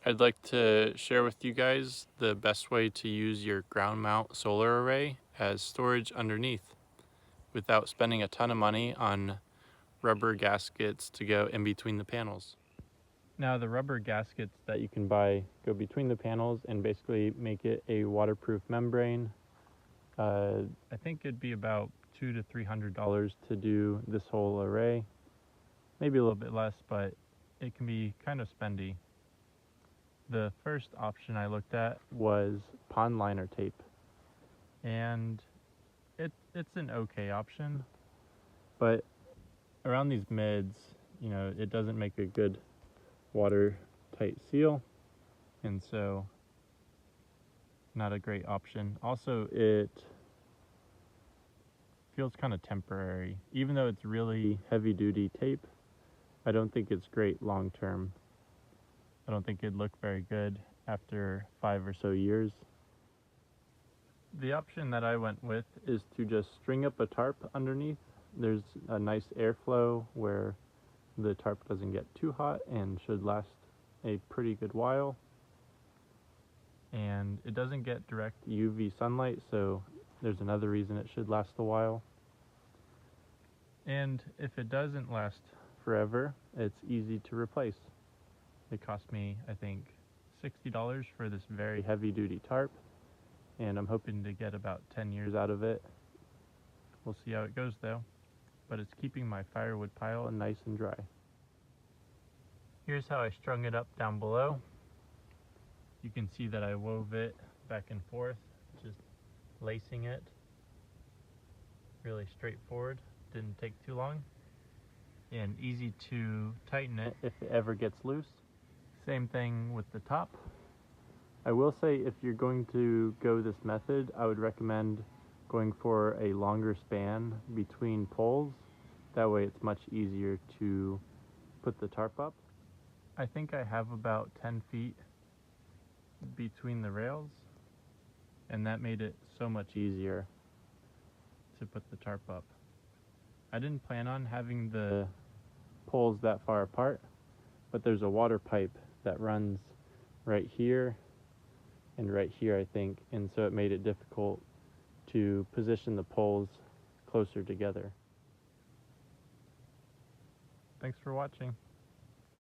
I'd like to share with you guys the best way to use your ground mount solar array as storage underneath without spending a ton of money on rubber gaskets to go in between the panels. Now the rubber gaskets that you can buy go between the panels and basically make it a waterproof membrane. I think it'd be about $200 to $300 to do this whole array. Maybe a little bit less, but it can be kind of spendy. The first option I looked at was pond liner tape, and it's an okay option, but around these mids, it doesn't make a good watertight seal, and so not a great option. Also, it feels kind of temporary. Even though it's really heavy duty tape, I don't think it's great long term. I don't think it'd look very good after 5 or so years. The option that I went with is to just string up a tarp underneath. There's a nice airflow where the tarp doesn't get too hot and should last a pretty good while. And it doesn't get direct UV sunlight, so there's another reason it should last a while. And if it doesn't last forever, it's easy to replace. It cost me, I think, $60 for this very heavy duty tarp, and I'm hoping to get about 10 years out of it. We'll see how it goes though, but it's keeping my firewood pile nice and dry. Here's how I strung it up down below. You can see that I wove it back and forth, just lacing it. Really straightforward, didn't take too long, and easy to tighten it if it ever gets loose. Same thing with the top. I will say if you're going to go this method, I would recommend going for a longer span between poles. That way it's much easier to put the tarp up. I think I have about 10 feet between the rails, and that made it so much easier to put the tarp up. I didn't plan on having the poles that far apart, but there's a water pipe that runs right here and right here, I think, and so it made it difficult to position the poles closer together. Thanks for watching.